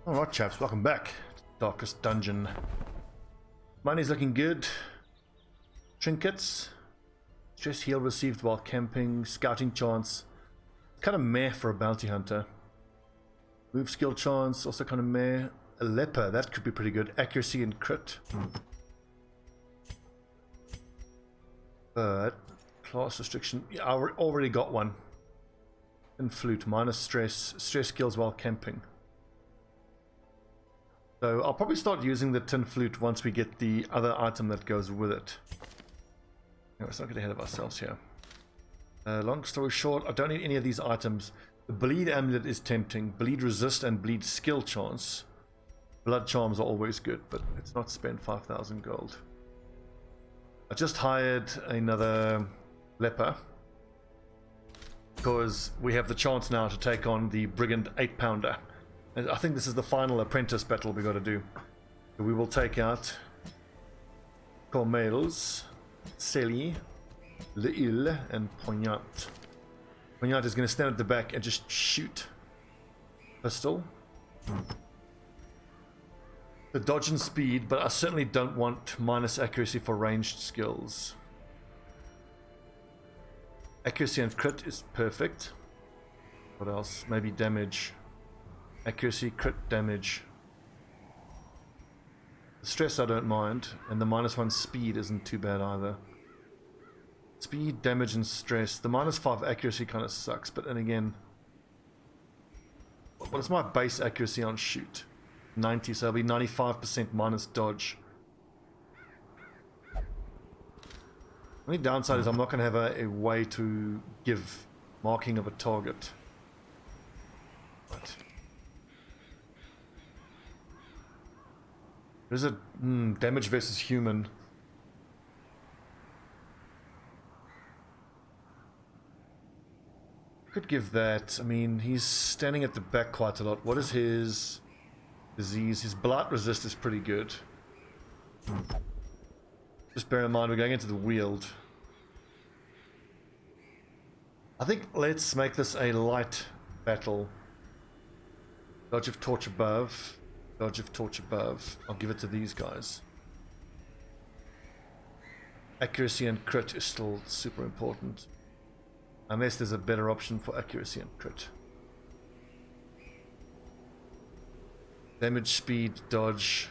Alright chaps, welcome back to Darkest Dungeon. Money's looking good. Trinkets. Stress heal received while camping. Scouting chance. Kind of meh for a bounty hunter. Move skill chance, also kind of meh. A leper, that could be pretty good. Accuracy and crit. But class restriction, yeah, I already got one. And flute, minus stress. Stress skills while camping. So I'll probably start using the tin flute once we get the other item that goes with it. No, let's not get ahead of ourselves here. Long story short, I don't need any of these items. The bleed amulet is tempting. Bleed resist and bleed skill chance. Blood charms are always good, but let's not spend 5,000 gold. I just hired another leper because we have the chance now to take on the Brigand 8-pounder. And I think this is the final apprentice battle we got to do. So we will take out Cormales, Celi, L'Ile, and Poignant. Poignant is going to stand at the back and just shoot. Pistol. The dodge and speed, but I certainly don't want minus accuracy for ranged skills. Accuracy and crit is perfect. What else? Maybe damage. Accuracy, crit, damage. The stress I don't mind, and the -1 speed isn't too bad either. Speed, damage, and stress. The -5 accuracy kind of sucks, but then again, what is my base accuracy on shoot? 90, so it'll be 95% minus dodge. Only downside is I'm not going to have a way to give marking of a target. Right. There's a damage versus human. Could give that. I mean, he's standing at the back quite a lot. What is his disease? His blight resist is pretty good. Just bear in mind we're going into the wield. I think let's make this a light battle. Dodge of torch above. Dodge of torch above. I'll give it to these guys. Accuracy and crit is still super important. Unless there's a better option for accuracy and crit. Damage, speed, dodge.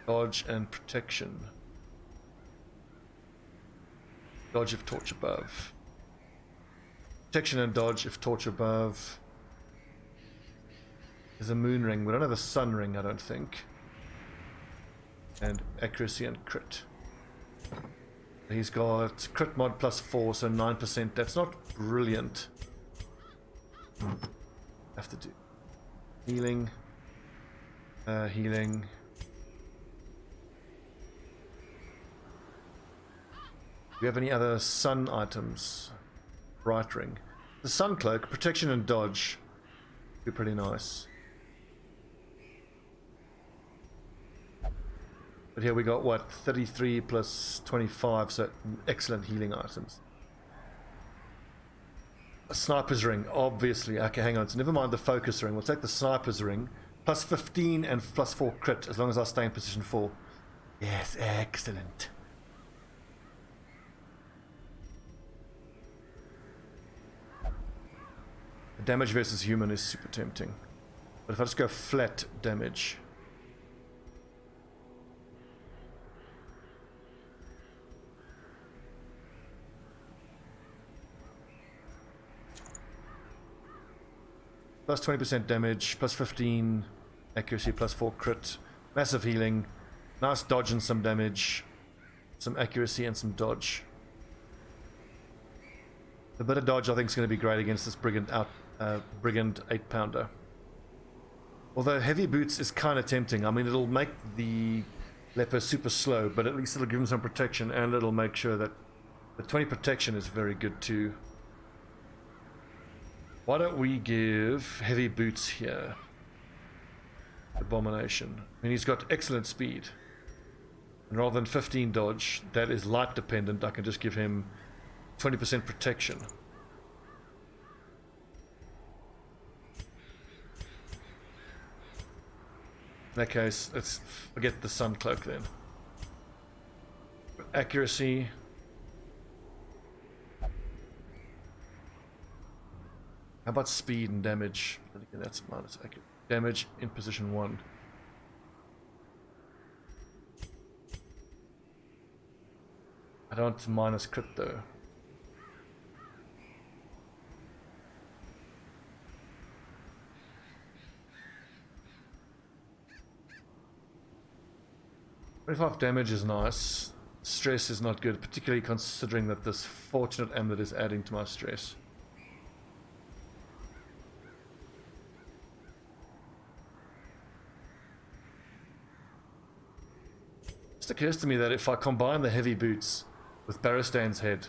Dodge and protection. Dodge of torch above. Protection and dodge if torch above. There's a moon ring. We don't have a sun ring, I don't think. And accuracy and crit. He's got crit mod +4, so 9%. That's not brilliant. Have to do healing. Healing. Do we have any other sun items? Bright ring. The sun cloak, protection and dodge. Be pretty nice. But here we got what? 33 plus 25, so excellent healing items. A sniper's ring, obviously. Okay, hang on. So never mind the focus ring. We'll take the sniper's ring. +15 and +4 crit, as long as I stay in position 4. Yes, excellent. Damage versus human is super tempting. But if I just go flat damage. +20% damage, +15 accuracy, +4 crit. Massive healing. Nice dodge and some damage. Some accuracy and some dodge. The bit of dodge I think is going to be great against this Brigand 8-pounder. Although heavy boots is kind of tempting. I mean, it'll make the leper super slow, but at least it'll give him some protection, and it'll make sure that the 20 protection is very good too. Why don't we give heavy boots here? Abomination. I mean, he's got excellent speed. And rather than 15 dodge, that is light dependent, I can just give him 20% protection. that case, let's forget the sun cloak then. Accuracy. How about speed and damage? I think that's minus accuracy. Damage in position 1. I don't minus crypt though. $25 damage is nice. Stress is not good, particularly considering that this fortunate amulet is adding to my stress. It just occurs to me that if I combine the heavy boots with Barristan's head,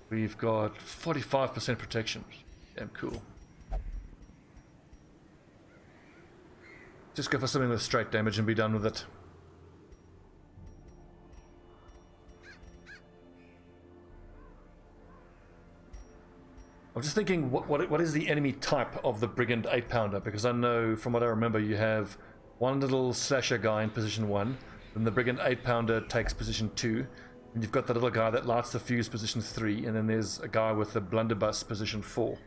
we've got 45% protection. Damn cool. Just go for something with straight damage and be done with it. I'm just thinking, what is the enemy type of the Brigand 8-pounder? Because I know, from what I remember, you have one little slasher guy in position 1, then the Brigand 8-pounder takes position 2, and you've got the little guy that lights the fuse position 3, and then there's a guy with the blunderbuss position 4.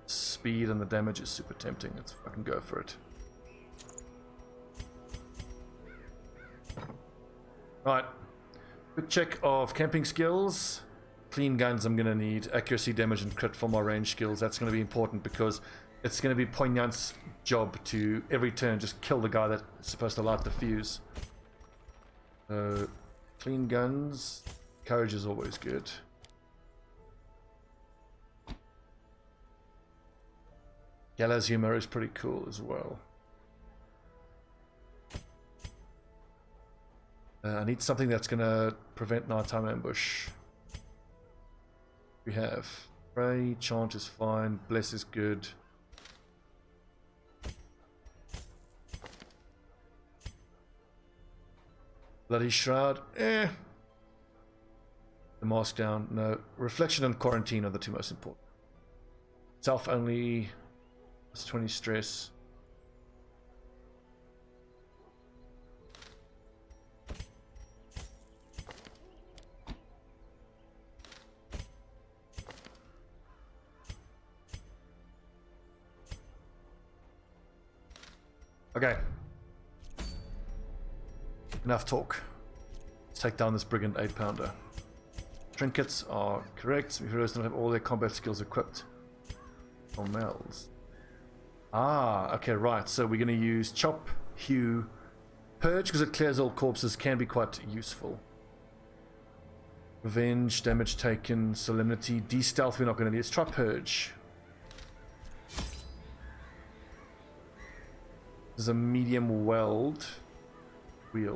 Speed and the damage is super tempting. Let's fucking go for it. Right. Quick check of camping skills. Clean guns I'm going to need. Accuracy, damage, and crit for my range skills. That's going to be important because it's going to be Poignant's job to, every turn, just kill the guy that's supposed to light the fuse. Clean guns. Courage is always good. Gallows humor is pretty cool as well. I need something that's going to prevent nighttime ambush. We have Pray, Chant is fine, Bless is good. Bloody Shroud, eh. The Mask down, no. Reflection and Quarantine are the two most important. Self only. 20 stress. Okay. Enough talk. Let's take down this Brigand 8-pounder. Trinkets are correct. We don't have all their combat skills equipped. Mel's. Ah, okay, right. So we're going to use Chop, Hew, Purge, because it clears all corpses, can be quite useful. Revenge, damage taken, Solemnity, De-stealth we're not going to need. Let's try Purge. There's a medium wield. 3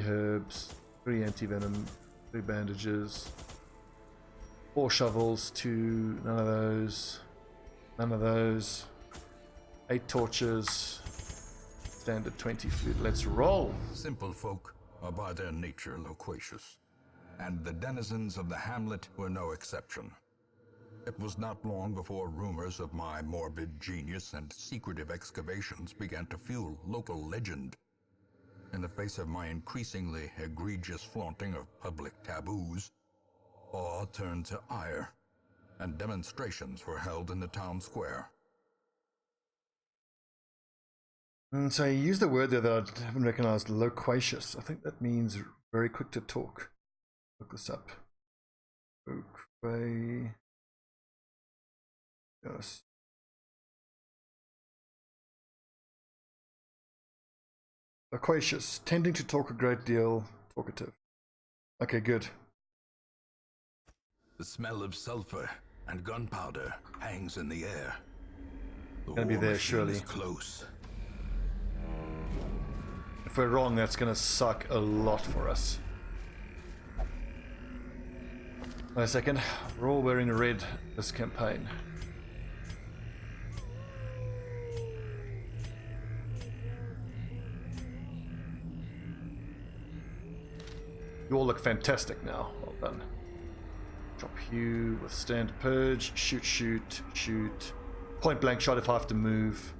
herbs, 3 anti-venom, 3 bandages, 4 shovels, 2, none of those. None of those. 8 torches. Standard 20 food. Let's roll. Simple folk are by their nature loquacious, and the denizens of the Hamlet were no exception. It was not long before rumors of my morbid genius and secretive excavations began to fuel local legend. In the face of my increasingly egregious flaunting of public taboos, awe turned to ire, and demonstrations were held in the town square. And so you used the word there that I haven't recognized, loquacious. I think that means very quick to talk. Look this up. Yes. Loquacious, tending to talk a great deal, talkative. Okay, good. The smell of sulfur and gunpowder hangs in the air. The gonna be there, surely. is close. If we're wrong, that's gonna suck a lot for us. Wait a second. We're all wearing red this campaign. You all look fantastic now. Well done. Drop you, withstand purge, shoot, shoot, shoot. Point blank shot if I have to move.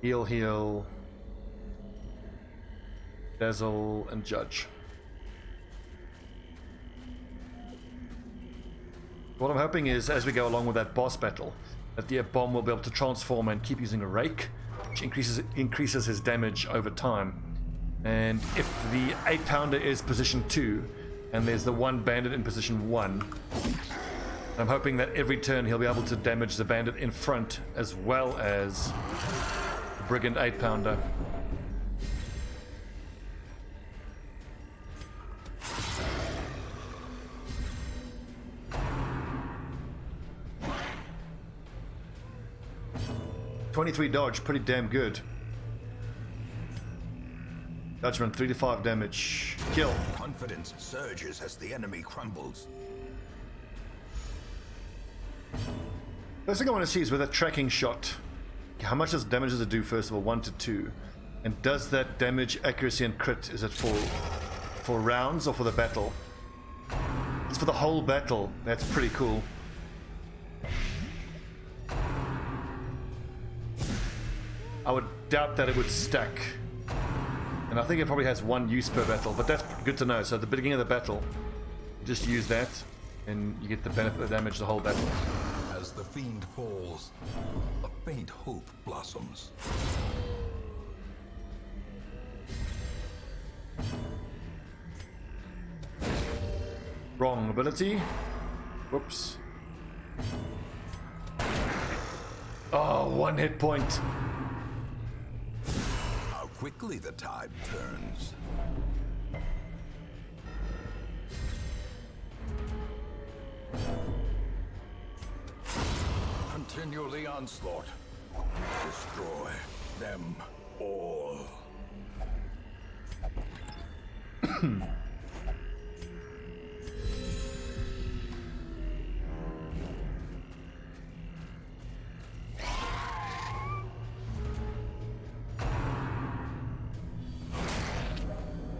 Heal, heal. Dazzle and judge. What I'm hoping is, as we go along with that boss battle, that the bomb will be able to transform and keep using a rake, which increases his damage over time. And if the 8-pounder is position 2, and there's the one bandit in position 1, I'm hoping that every turn he'll be able to damage the bandit in front as well as the Brigand 8-pounder. .23 dodge, pretty damn good. Judgment, 3 to 5 damage. Kill. Confidence surges as the enemy crumbles. First thing I want to see is with a tracking shot, how much damage does it do first of all, 1 to 2? And does that damage accuracy and crit, is it for rounds or for the battle? It's for the whole battle. That's pretty cool. I would doubt that it would stack. And I think it probably has 1 use per battle, but that's good to know. So at the beginning of the battle, you just use that, and you get the benefit of damage the whole battle. As the fiend falls, a faint hope blossoms. Wrong ability. Whoops. Oh, 1 hit point. How quickly the tide turns. Continue the onslaught. Destroy them all.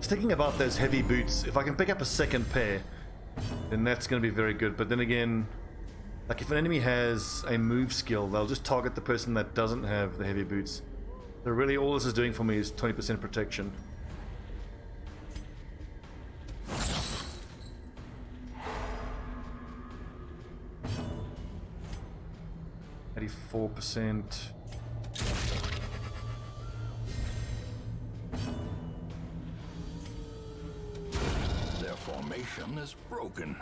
Thinking about those heavy boots, if I can pick up a second pair, then that's going to be very good. But then again, like if an enemy has a move skill, they'll just target the person that doesn't have the heavy boots. So really all this is doing for me is 20% protection. %. Formation is broken.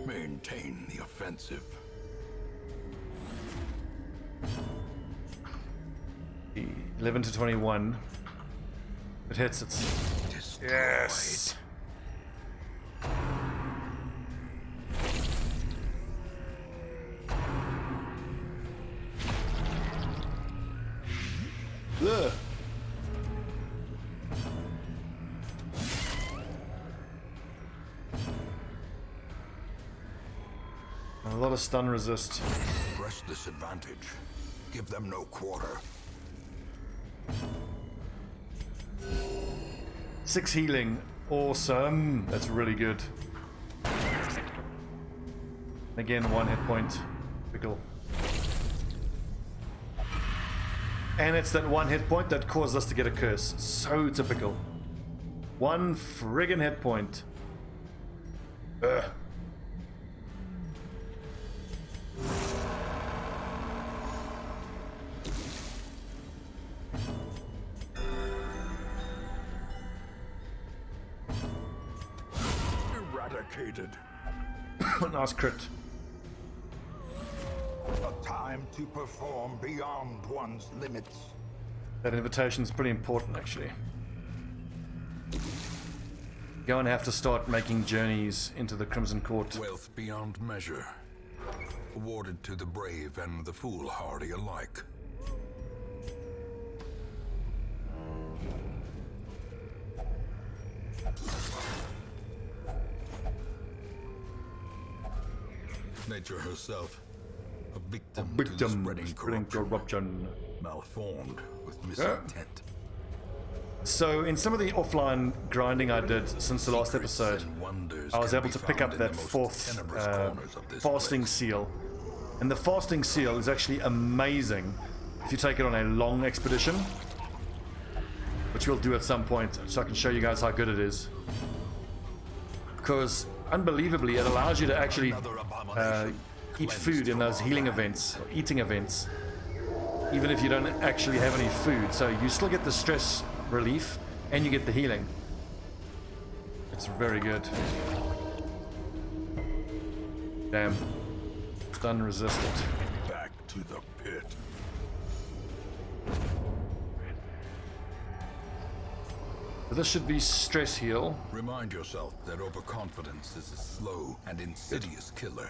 Maintain the offensive. 11 to 21. It hits. It's Destroyed. yes. Ugh. A lot of stun resist. Press this advantage. Give them no quarter. 6 healing. Awesome. That's really good. Again, 1 hit point. Pickle. And it's that 1 hit point that caused us to get a curse. So typical. 1 friggin' hit point. Ugh. Eradicated. Nice crit. A time to perform beyond one's limits. That invitation is pretty important, actually. Going to have to start making journeys into the Crimson Court. Wealth beyond measure. Awarded to the brave and the foolhardy alike. Nature herself, a victim to the spreading corruption, corruption. malformed with misintent. So in some of the offline grinding I did since the last episode, I was able to pick up that fourth fasting seal. And the fasting seal is actually amazing if you take it on a long expedition, which we'll do at some point, so I can show you guys how good it is. Because unbelievably, it allows you to actually eat food in those healing events, or eating events, even if you don't actually have any food. So you still get the stress relief and you get the healing. It's very good. Damn. Stun resistant. Back to the pit. This should be stress heal. Remind yourself that overconfidence is a slow and insidious killer.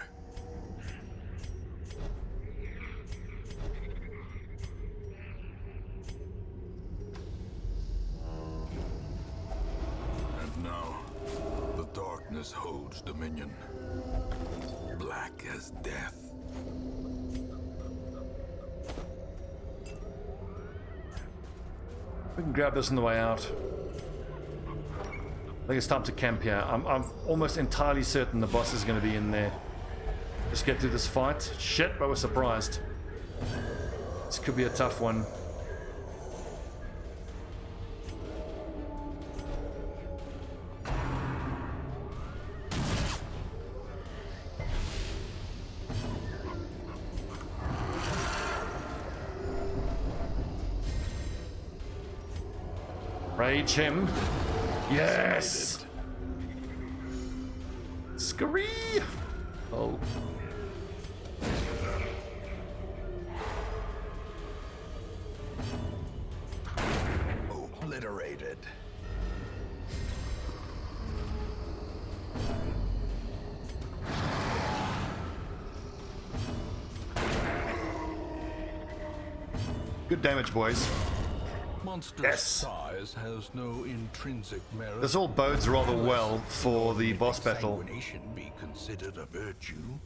And now, the darkness holds dominion. Black as death. We can grab this on the way out. I think it's time to camp here. I'm almost entirely certain the boss is going to be in there. Just get through this fight. Shit, but we're surprised. This could be a tough one. Rage him. Yes! Scurry! Oh. Obliterated. Good damage, boys. Monster's Yes. size has no intrinsic merit. This all bodes rather well for the boss battle. Sanguination be considered a virtue.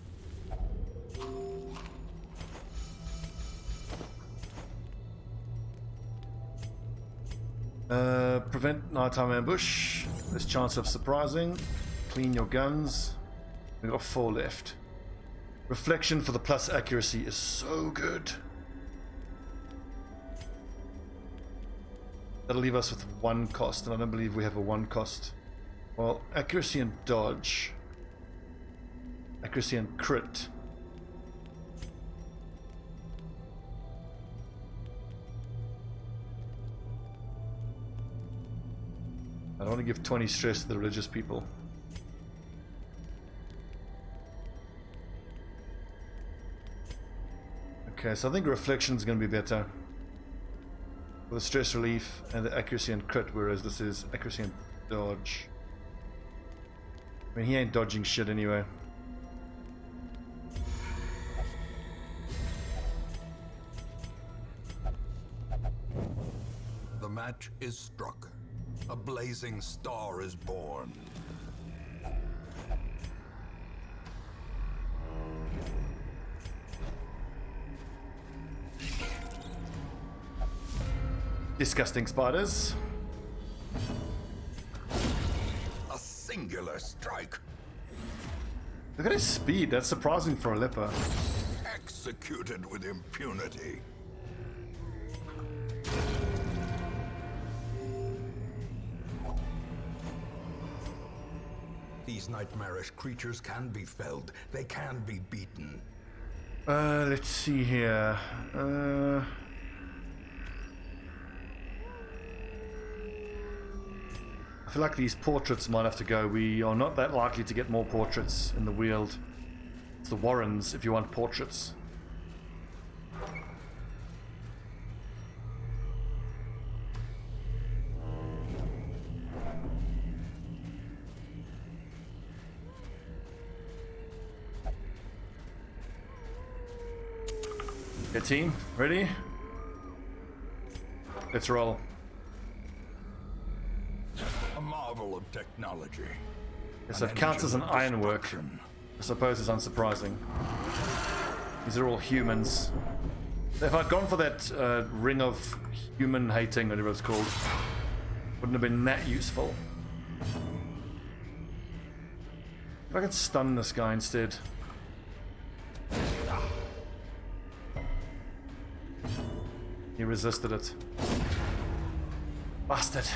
Prevent nighttime ambush. There's chance of surprising. Clean your guns. We've got 4 left. Reflection for the plus accuracy is so good. That'll leave us with 1 cost, and I don't believe we have a 1 cost. Well, accuracy and dodge. Accuracy and crit. I don't want to give 20 stress to the religious people. Okay, so I think reflection is going to be better. For the stress relief and the accuracy and crit, whereas this is accuracy and dodge. I mean, he ain't dodging shit anyway. The match is struck. A blazing star is born. Disgusting spiders. A singular strike. Look at his speed, that's surprising for a leper. Executed with impunity. These nightmarish creatures can be felled. They can be beaten. Let's see here. I feel like these portraits might have to go. We are not that likely to get more portraits in the Weald. It's the Warrens if you want portraits. Okay, team, ready? Let's roll. A marvel of technology. Yes, it counts as an ironwork. I suppose it's unsurprising. These are all humans. If I'd gone for that ring of human hating, whatever it's called, Wouldn't have been that useful. If I could stun this guy instead. He resisted it. Bastard.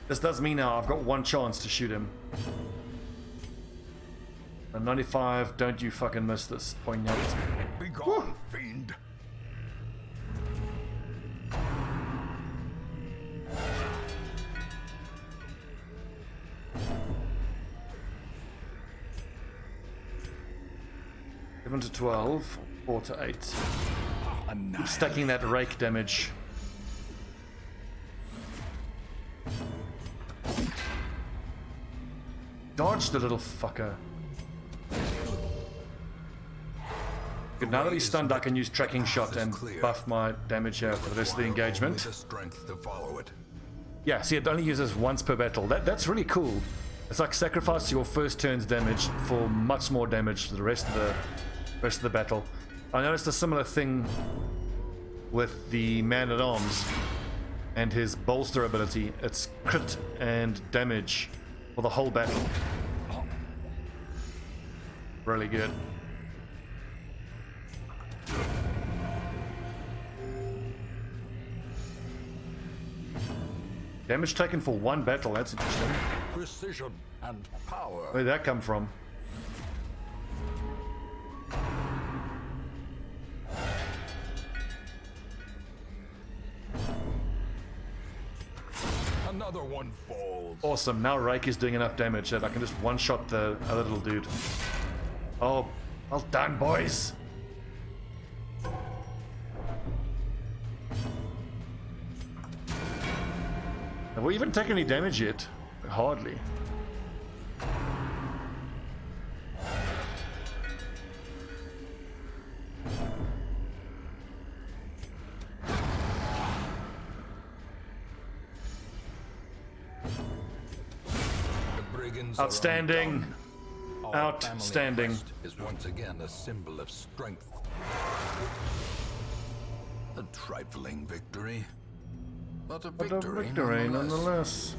This does mean now I've got one chance to shoot him. A 95, don't you fucking miss this, poignant. Be gone, fiend. Seven to 12, 4 to 8. Keep stacking that rake damage. Dodge the little fucker. Good, now that he's stunned, I can use tracking shot and buff my damage here for the rest of the engagement. Strength to follow it. Yeah, see, it only uses once per battle. That's really cool. It's like sacrifice your first turn's damage for much more damage to the rest of the battle. I noticed a similar thing with the man-at-arms and his bolster ability. It's crit and damage for the whole battle. Really good. Damage taken for one battle, that's interesting. Precision and power. Where'd that come from? Another one falls. Awesome, now Rake is doing enough damage that I can just one-shot the other little dude. Oh, well done, boys! Have we even taken any damage yet? Hardly. Outstanding. Outstanding. Is once again a symbol of strength. A trifling victory, but a victory, nonetheless.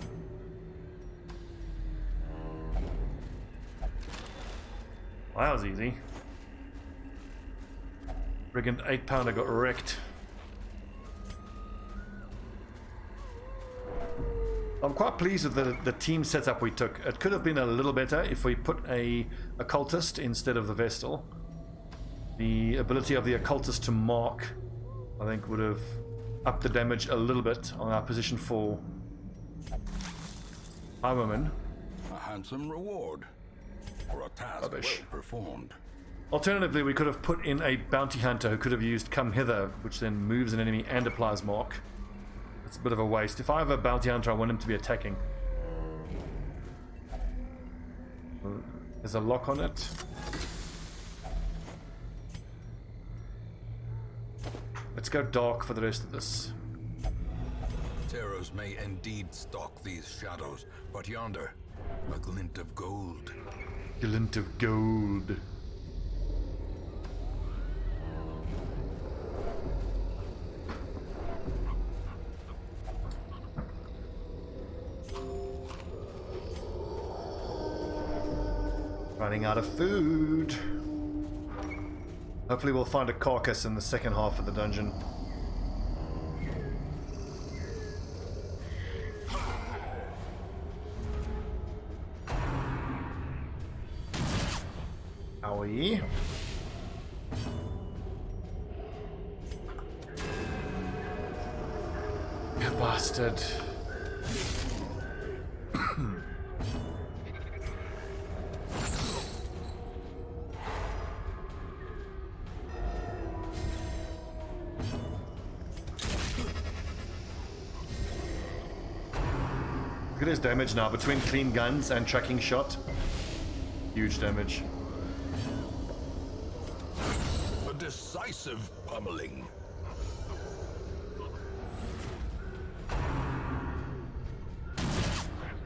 Wow, that was easy. Brigand 8-pounder got wrecked. I'm quite pleased with the team setup we took. It could have been a little better if we put a occultist instead of the Vestal. The ability of the occultist to mark, I think, would have upped the damage a little bit on our position for Highwayman. A handsome reward for a task well performed. Alternatively, we could have put in a bounty hunter who could have used Come Hither, which then moves an enemy and applies mark. It's a bit of a waste. If I have a bounty hunter, I want him to be attacking. There's a lock on it. Let's go dark for the rest of this. Terrors may indeed stalk these shadows, but yonder, a glint of gold. Glint of gold. Running out of food. Hopefully we'll find a carcass in the second half of the dungeon. Owie. You bastard. Look at his damage now, between clean guns and tracking shot. Huge damage. A decisive pummeling.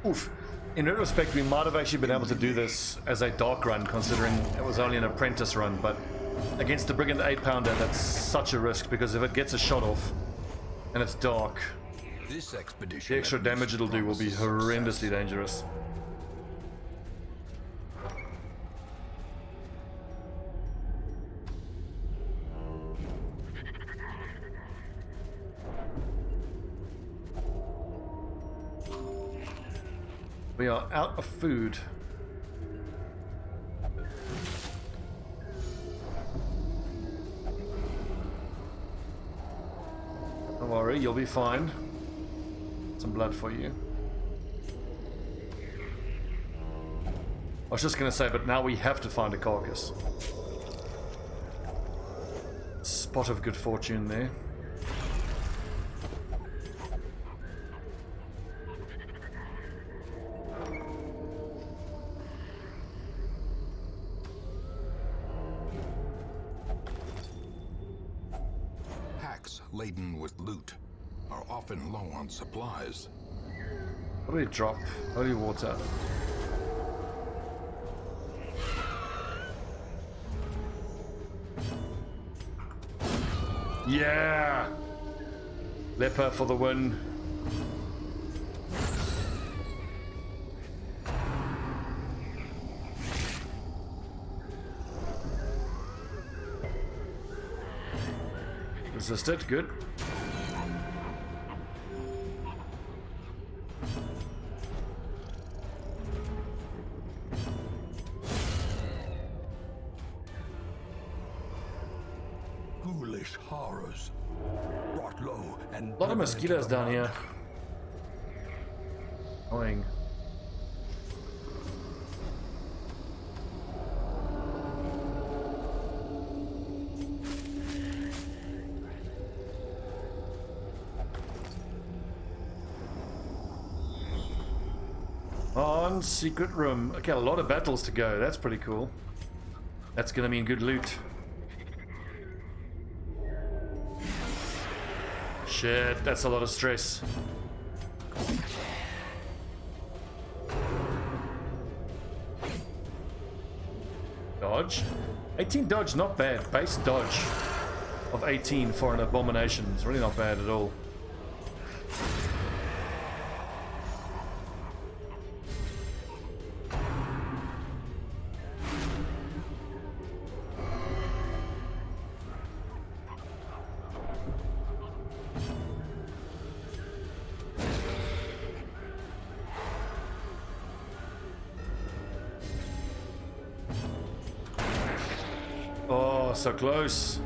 Oof. In retrospect, we might have actually been able to do this as a dark run, considering it was only an apprentice run, but against the Brigand 8-pounder, that's such a risk, because if it gets a shot off, And it's dark. This expedition. The extra damage it'll do will be horrendously dangerous. We are out of food. Don't worry, you'll be fine. Some blood for you. I was just gonna say, but now we have to find a carcass. Spot of good fortune there. Laden with loot are often low on supplies. What do we drop? Holy water. Yeah! Leper for the win. Resisted, good. Foolish horrors. Brought low and A lot of mosquitoes down here. Annoying. On secret room. Okay, a lot of battles to go. That's pretty cool. That's gonna mean good loot. Shit, that's a lot of stress. Dodge. 18 dodge, not bad. Base dodge of 18 for an abomination. It's really not bad at all. Oh, so close.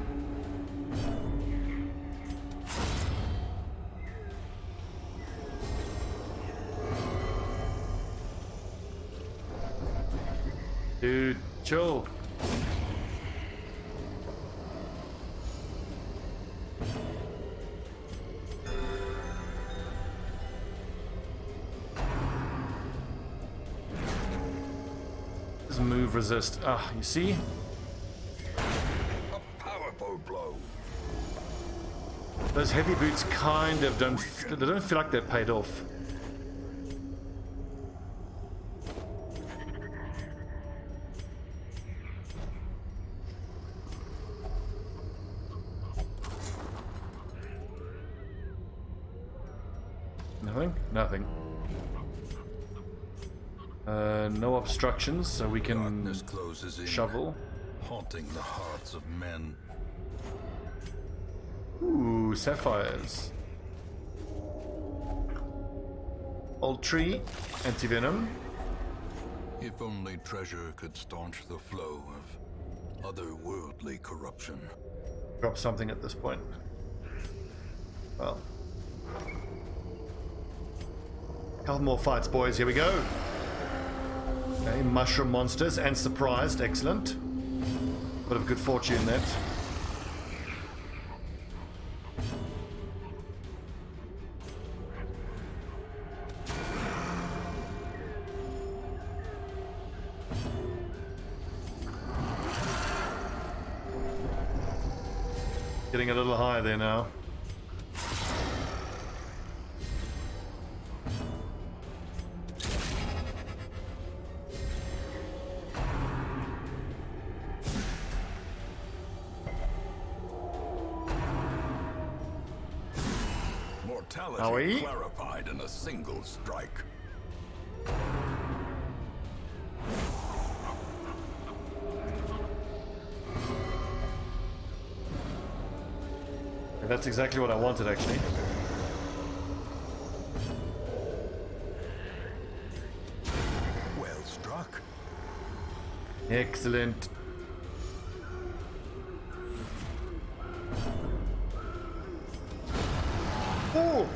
Dude, chill. Just move, resist. Ah, you see? Those heavy boots kind of don't feel like they're paid off. Nothing? Nothing. No obstructions, so we can shovel. Haunting the hearts of men. Ooh, sapphires. Old tree, anti-venom. If only treasure could staunch the flow of otherworldly corruption. Drop something at this point. Well. Couple more fights, boys. Here we go. Okay, mushroom monsters and surprised. Excellent. Bit of good fortune that. Getting a little higher there now. Brutality clarified in a single strike. That's exactly what I wanted, actually. Well struck. Excellent. Oh!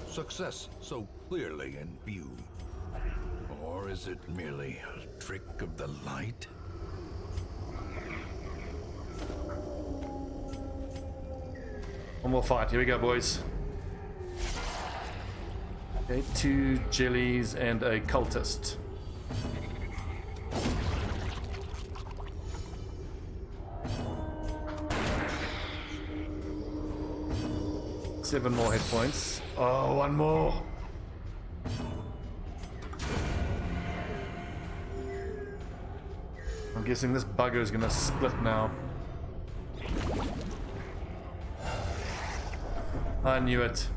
Success so clearly in view. Or is it merely a trick of the light? One more fight. Here we go, boys. Okay, 2 jellies and a cultist. Seven more hit points. Oh, one more. I'm guessing this bugger is gonna split now. I knew it.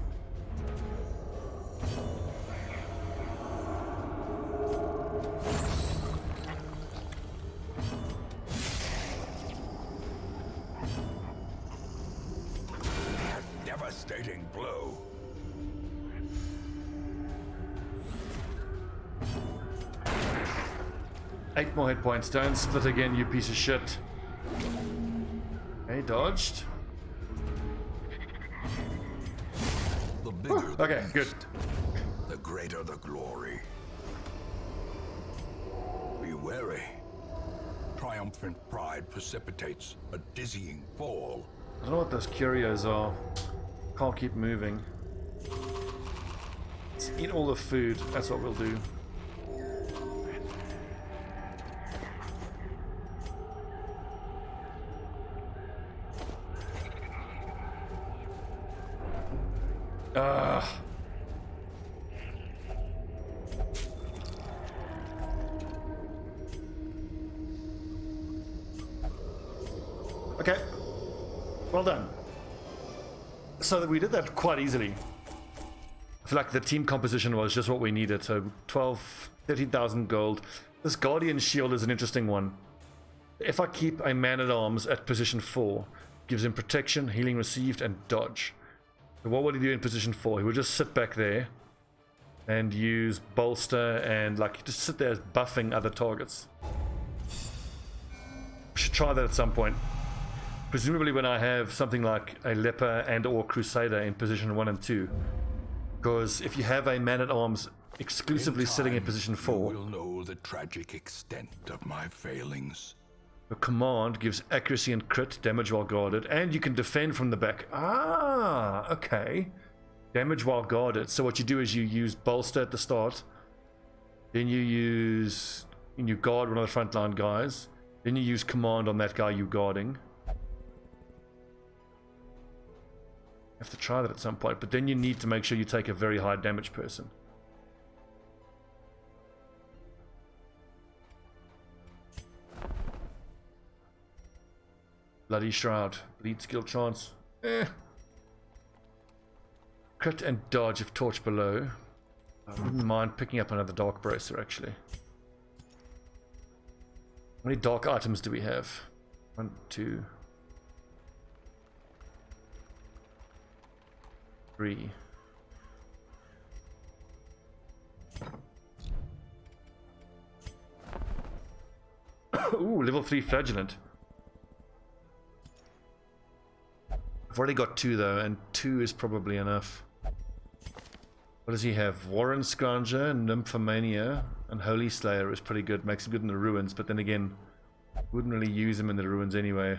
A devastating blow. Eight more hit points. Don't split again, you piece of shit. Okay, dodged. The bigger the Okay, good. beast, the greater the glory. Be wary. Triumphant pride precipitates a dizzying fall. I don't know what those curios are. Can't keep moving. Let's eat all the food. That's what we'll do. Okay, well done. So we did that quite easily. I feel like the team composition was just what we needed. So 13,000 gold. This Guardian Shield is an interesting one. If I keep a man-at-arms at position 4, gives him protection, healing received, and dodge. So what would he do in position 4? He would just sit back there and use bolster and like just sit there buffing other targets. We should try that at some point. Presumably when I have something like a leper and or crusader in position 1 and 2. Because if you have a man-at-arms exclusively sitting in position 4, you will know the tragic extent of my failings. the command gives accuracy and crit, damage while guarded, and you can defend from the back. Ah, okay. Damage while guarded. So what you do is you use bolster at the start, then you guard one of the frontline guys, then you use command on that guy you're guarding. Have to try that at some point, but then you need to make sure you take a very high damage person. Bloody Shroud. Bleed skill chance. Crit and dodge if torch below. I wouldn't mind picking up another dark bracer actually. How many dark items do we have? 1, 2, 3. Ooh, level 3 flagellant. I've already got 2 though, and 2 is probably enough. What does he have? Warren Scrounger, Nymphomania, and Holy Slayer is pretty good. Makes him good in the ruins, but then again, wouldn't really use him in the ruins anyway.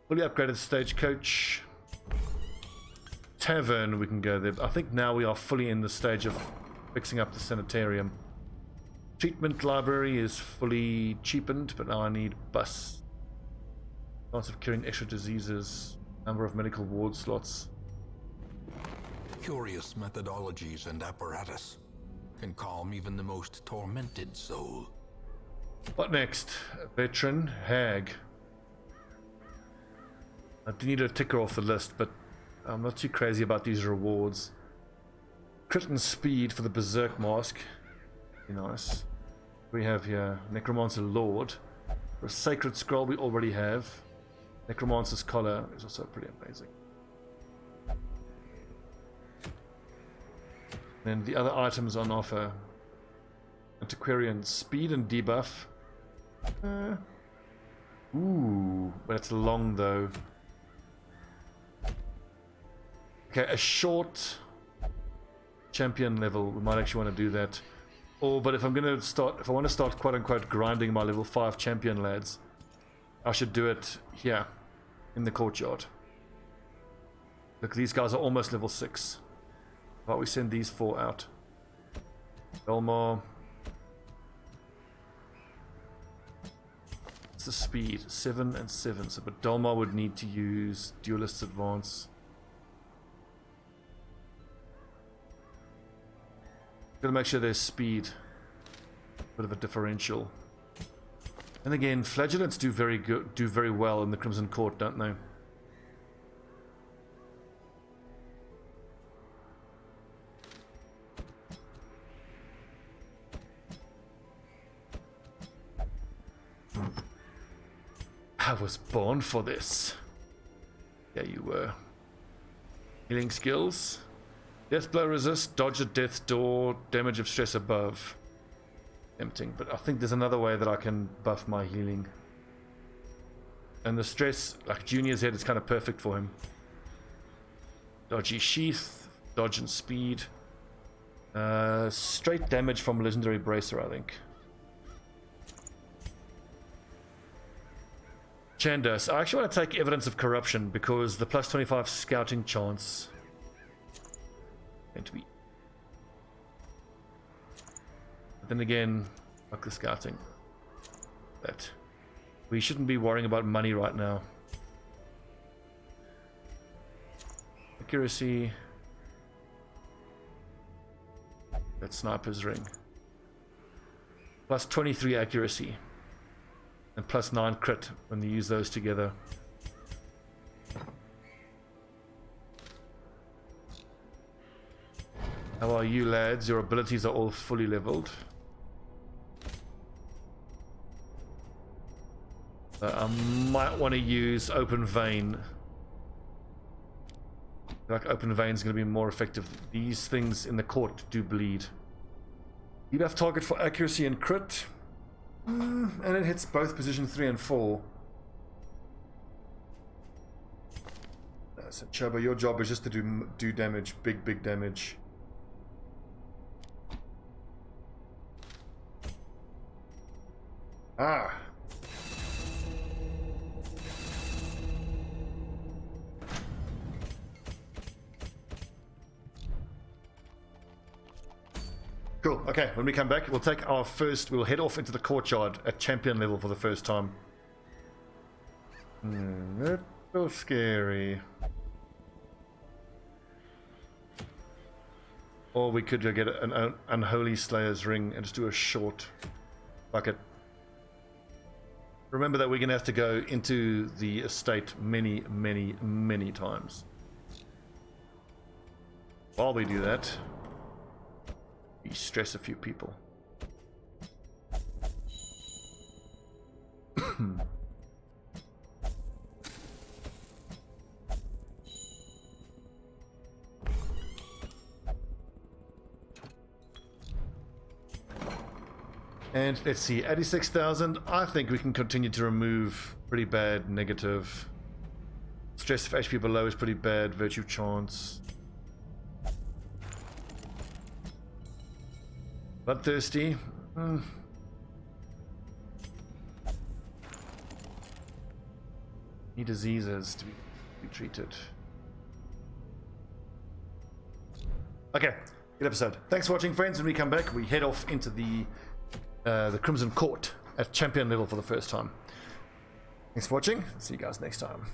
Fully upgraded stagecoach. Tavern, we can go there. I think now we are fully in the stage of fixing up the sanitarium. Treatment library is fully cheapened, but now I need bus. Chance of curing extra diseases. Number of medical ward slots. Curious methodologies and apparatus can calm even the most tormented soul. What next? Veteran Hag. I do need to tick her off the list, but I'm not too crazy about these rewards. Crit and speed for the Berserk Mask. Be nice. We have here Necromancer Lord. For a Sacred Scroll we already have. Necromancer's Collar is also pretty amazing. Then the other items on offer. Antiquarian Speed and Debuff. Ooh, but it's long though. Okay, a short champion level, we might actually want to do that. Oh, but if I'm going to start, if I want to start quote unquote grinding my level 5 champion lads, I should do it here in the courtyard. Look, these guys are almost level 6. Why don't we send these 4 out? Belmar. What's the speed? 7 and 7. So, but Delmar would need to use Duelist's Advance. Gotta make sure there's speed. Bit of a differential. And again, flagellants do very well in the Crimson Court, don't they? I was born for this. Yeah, you were. Healing skills. Death blow resist, dodge at death's door, damage of stress above. Tempting, but I think there's another way that I can buff my healing. And the stress, like Junior's head, is kind of perfect for him. Dodgy sheath, dodge and speed. Straight damage from legendary bracer, I think. Chandas, I actually want to take evidence of corruption because the plus 25 scouting chance. Going to be. But then again, fuck the scouting. That we shouldn't be worrying about money right now. Accuracy. That sniper's ring. Plus 23 accuracy. And plus 9 crit when you use those together. How are you, lads? Your abilities are all fully leveled. I might want to use Open Vein. I feel like Open Vein is going to be more effective. These things in the court do bleed. You have target for accuracy and crit. And it hits both position 3 and 4. So Chobo, your job is just to do damage, big damage. Ah. Cool. Okay, when we come back, we'll take our first. We'll head off into the courtyard at champion level for the first time. That's so scary. Or we could go get an Unholy Slayer's ring and just do a short bucket. Remember that we're going to have to go into the estate many times. While we do that, we stress a few people. And let's see, 86,000. I think we can continue to remove pretty bad negative. Stress of HP below is pretty bad. Virtue chance. Bloodthirsty. Need diseases to be treated. Okay, good episode. Thanks for watching, friends. When we come back, we head off into the Crimson Court at champion level for the first time. Thanks for watching. See you guys next time.